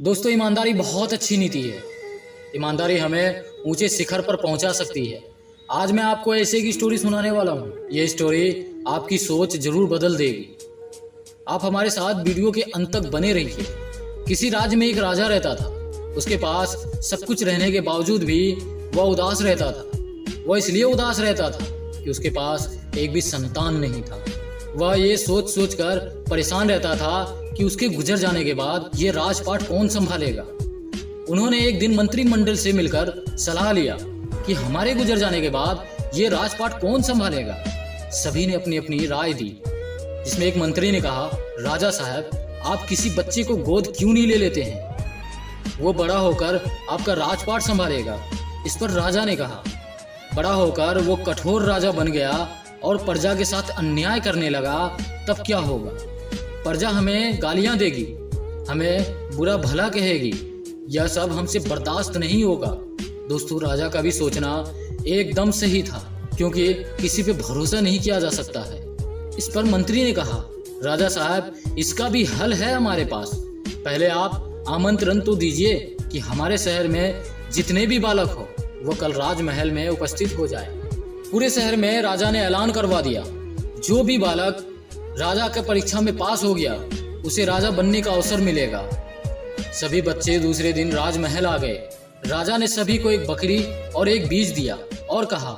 दोस्तों, ईमानदारी बहुत अच्छी नीति है। ईमानदारी हमें ऊंचे शिखर पर पहुंचा सकती है। आज मैं आपको ऐसे की स्टोरी सुनाने वाला हूँ। ये स्टोरी आपकी सोच जरूर बदल देगी। आप हमारे साथ वीडियो के अंत तक बने रहिए। किसी राज्य में एक राजा रहता था। उसके पास सब कुछ रहने के बावजूद भी वह उदास रहता था। वह इसलिए उदास रहता था कि उसके पास एक भी संतान नहीं था। वह ये सोच सोच कर परेशान रहता था कि उसके गुजर जाने के बाद ये राजपाट कौन संभालेगा। उन्होंने एक दिन मंत्रिमंडल से मिलकर सलाह लिया कि हमारे गुजर जाने के बाद ये राजपाट कौन संभालेगा। सभी ने अपनी अपनी राय दी, जिसमें एक मंत्री ने कहा, राजा साहब, आप किसी बच्चे को गोद क्यों नहीं ले लेते हैं? वो बड़ा होकर आपका राजपाट संभालेगा। इस पर राजा ने कहा, बड़ा होकर वो कठोर राजा बन गया और प्रजा के साथ अन्याय करने लगा, तब क्या होगा? प्रजा हमें गालियां देगी, हमें बुरा भला कहेगी। यह सब हमसे बर्दाश्त नहीं होगा। दोस्तों, राजा का भी सोचना एकदम सही था, क्योंकि किसी पे भरोसा नहीं किया जा सकता है। इस पर मंत्री ने कहा, राजा साहब, इसका भी हल है हमारे पास। पहले आप आमंत्रण तो दीजिए कि हमारे शहर में जितने भी बालक हो वो कल राजमहल में उपस्थित हो जाए। पूरे शहर में राजा ने ऐलान करवा दिया, जो भी बालक राजा के परीक्षा में पास हो गया उसे राजा बनने का अवसर मिलेगा। सभी बच्चे दूसरे दिन राजमहल आ गए। राजा ने सभी को एक बकरी और एक बीज दिया और कहा,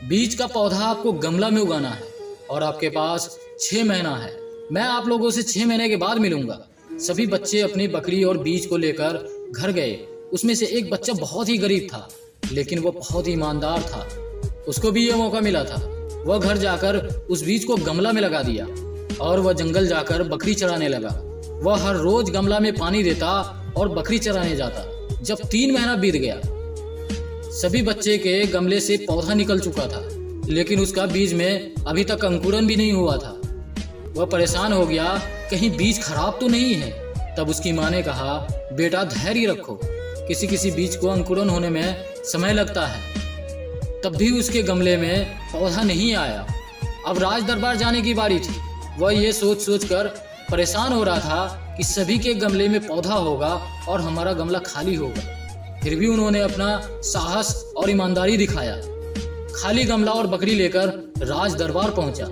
बीज का पौधा आपको गमला में उगाना है और आपके पास 6 महीना है। मैं आप लोगों से 6 महीने के बाद मिलूंगा। सभी बच्चे अपनी बकरी और बीज को लेकर घर गए। उसमें से एक बच्चा बहुत ही गरीब था, लेकिन वो बहुत ही ईमानदार था। उसको भी ये मौका मिला था। वह घर जाकर उस बीज को गमला में लगा दिया और वह जंगल जाकर बकरी चराने लगा। वह हर रोज गमला में पानी देता और बकरी चराने जाता। जब 3 महीना बीत गया, सभी बच्चे के गमले से पौधा निकल चुका था, लेकिन उसका बीज में अभी तक अंकुरन भी नहीं हुआ था। वह परेशान हो गया, कहीं बीज खराब तो नहीं है। तब उसकी माँ ने कहा, बेटा धैर्य रखो, किसी किसी बीज को अंकुरन होने में समय लगता है। तब भी उसके गमले में पौधा नहीं आया। अब राज दरबार जाने की बारी थी। वह ये सोच सोच कर परेशान हो रहा था कि सभी के गमले में पौधा होगा और हमारा गमला खाली होगा। फिर भी उन्होंने अपना साहस और ईमानदारी दिखाया। खाली गमला और बकरी लेकर राज दरबार पहुंचा।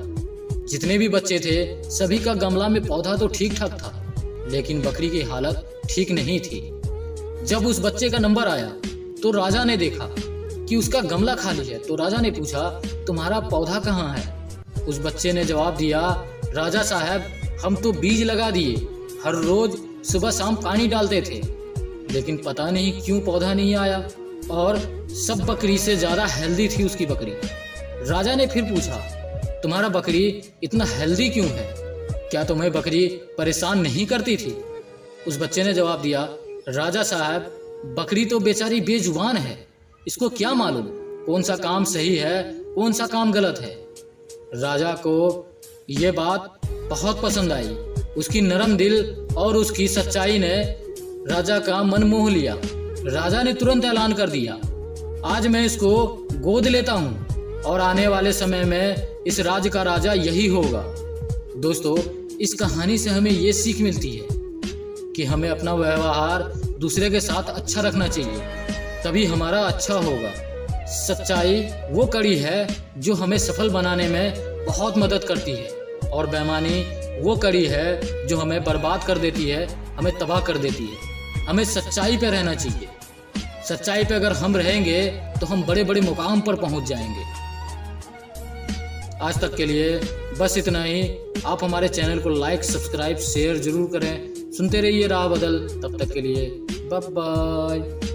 जितने भी बच्चे थे, सभी का गमला में पौधा तो ठीक ठाक था, लेकिन बकरी की हालत ठीक नहीं थी। जब उस बच्चे का नंबर आया तो राजा ने देखा कि उसका गमला खाली है। तो राजा ने पूछा, तुम्हारा पौधा कहाँ है? उस बच्चे ने जवाब दिया, राजा साहब, हम तो बीज लगा दिए, हर रोज सुबह शाम पानी डालते थे, लेकिन पता नहीं क्यों पौधा नहीं आया और सब बकरी से ज्यादा हेल्दी थी उसकी बकरी। राजा ने फिर पूछा, तुम्हारा बकरी इतना हेल्दी क्यों है? क्या तुम्हें बकरी परेशान नहीं करती थी? उस बच्चे ने जवाब दिया, राजा साहब, बकरी तो बेचारी बेजुबान है, इसको क्या मालूम कौन सा काम सही है कौन सा काम गलत है। राजा को ये बात बहुत पसंद आई। उसकी नरम दिल और उसकी सच्चाई ने राजा का मन मोह लिया। राजा ने तुरंत ऐलान कर दिया, आज मैं इसको गोद लेता हूँ और आने वाले समय में इस राज्य का राजा यही होगा। दोस्तों, इस कहानी से हमें ये सीख मिलती है कि हमें अपना व्यवहार दूसरे के साथ अच्छा रखना चाहिए, तभी हमारा अच्छा होगा। सच्चाई वो कड़ी है जो हमें सफल बनाने में बहुत मदद करती है, और बेईमानी वो कड़ी है जो हमें बर्बाद कर देती है, हमें तबाह कर देती है। हमें सच्चाई पे रहना चाहिए। सच्चाई पे अगर हम रहेंगे तो हम बड़े बड़े मुकाम पर पहुंच जाएंगे। आज तक के लिए बस इतना ही। आप हमारे चैनल को लाइक, सब्सक्राइब, शेयर जरूर करें। सुनते रहिए राह बदल। तब तक के लिए बाय बाय।